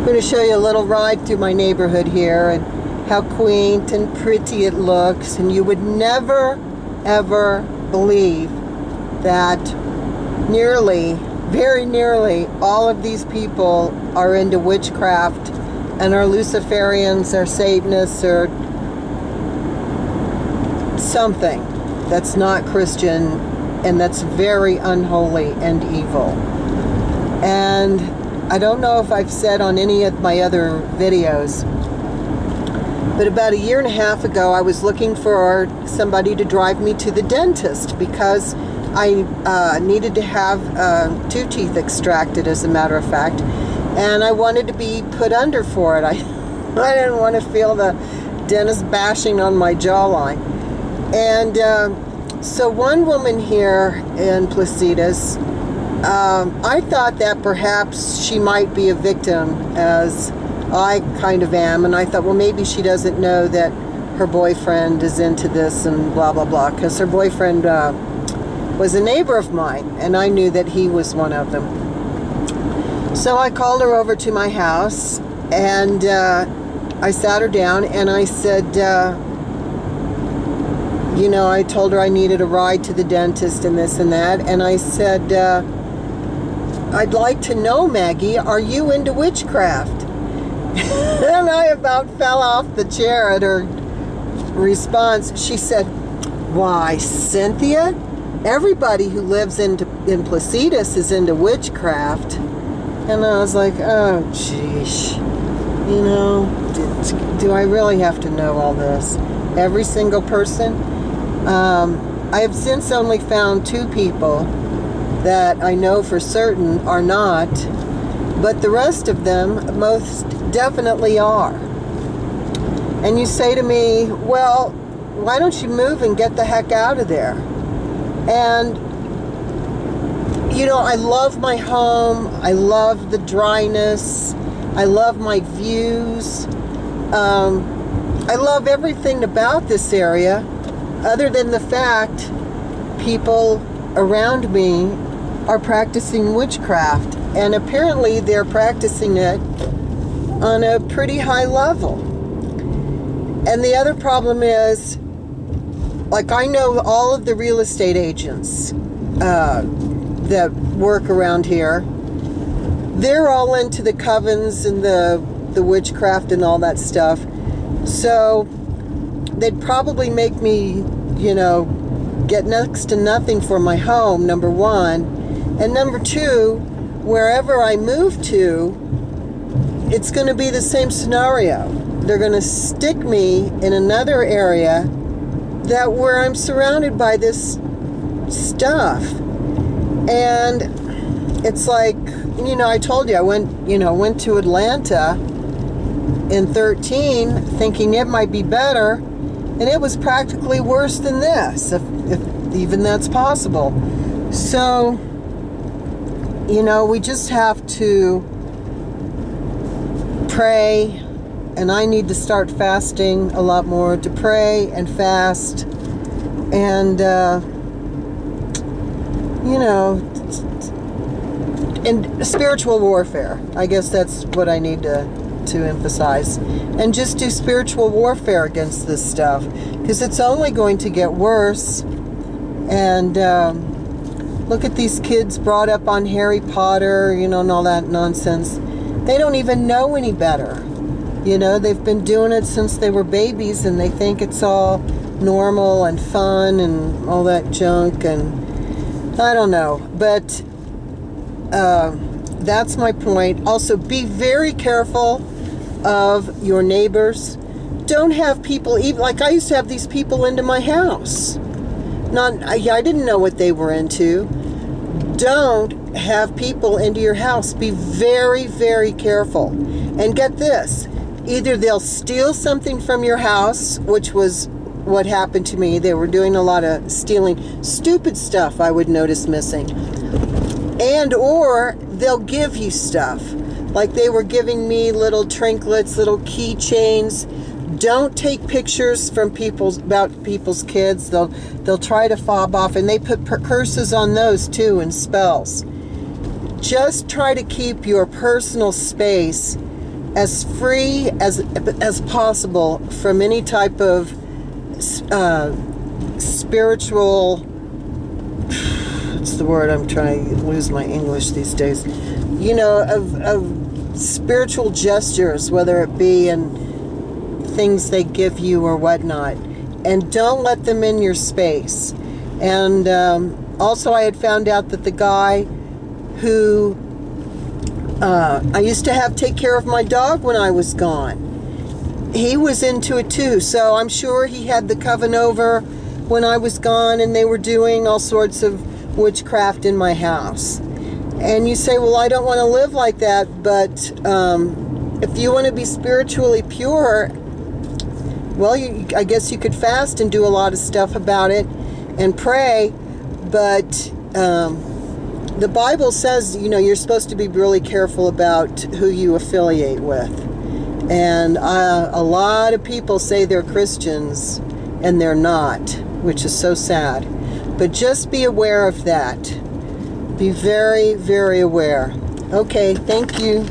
going to show you a little ride through my neighborhood here and how quaint and pretty it looks. And you would never, ever believe that very nearly all of these people are into witchcraft and are Luciferians or Satanists or something that's not Christian and that's very unholy and evil. And I don't know if I've said on any of my other videos, but about 1.5 years ago, I was looking for somebody to drive me to the dentist because I needed to have 2 teeth extracted, as a matter of fact, and I wanted to be put under for it. I didn't want to feel the dentist bashing on my jawline. And so one woman here in Placitas, I thought that perhaps she might be a victim, as I kind of am, and I thought, well, maybe she doesn't know that her boyfriend is into this and blah, blah, blah, because her boyfriend was a neighbor of mine, and I knew that he was one of them. So I called her over to my house, and I sat her down, and I said, I told her I needed a ride to the dentist and this and that, and I said, I'd like to know, Maggie, are you into witchcraft? And I about fell off the chair at her response. She said, why, Cynthia, everybody who lives in Placitas is into witchcraft. And I was like, oh, geez, do I really have to know all this? Every single person? I have since only found 2 people that I know for certain are not, but the rest of them most definitely are. And you say to me, well, why don't you move and get the heck out of there? And I love my home, I love the dryness, I love my views, I love everything about this area, other than the fact people around me are practicing witchcraft, and apparently they're practicing it on a pretty high level. And the other problem is, like, I know all of the real estate agents that work around here, they're all into the covens and the witchcraft and all that stuff. So they'd probably make me, get next to nothing for my home, number one. And number two, wherever I move to, it's going to be the same scenario. They're going to stick me in another area where I'm surrounded by this stuff. And it's like, I told you, I went to Atlanta in 2013 thinking it might be better, and it was practically worse than this, if even that's possible. So, we just have to pray, and I need to start fasting a lot more, to pray and fast, and and spiritual warfare. I guess that's what I need to emphasize. And just do spiritual warfare against this stuff, because it's only going to get worse. And look at these kids brought up on Harry Potter, and all that nonsense. They don't even know any better. They've been doing it since they were babies, and they think it's all normal and fun and all that junk, and I don't know. But that's my point. Also, be very careful of your neighbors. Don't have people, even like I used to have these people into my house. I didn't know what they were into. Don't have people into your house. Be very, very careful. And get this, either they'll steal something from your house, which was what happened to me. They were doing a lot of stealing, stupid stuff I would notice missing. And or they'll give you stuff. Like they were giving me little trinkets, little keychains. Don't take pictures from about people's kids. They'll try to fob off, and they put curses on those too, and spells. Just try to keep your personal space as free as possible from any type of spiritual, what's the word I'm trying to lose my English these days, you know, of spiritual gestures, whether it be in things they give you or whatnot, and don't let them in your space. And also I had found out that the guy who I used to have take care of my dog when I was gone, he was into it too. So I'm sure he had the coven over when I was gone, and they were doing all sorts of witchcraft in my house. And you say, well, I don't want to live like that, but if you want to be spiritually pure, well, I guess you could fast and do a lot of stuff about it and pray, but the Bible says, you know, you're supposed to be really careful about who you affiliate with. And a lot of people say they're Christians and they're not, which is so sad. But just be aware of that. Be very, very aware. Okay, thank you.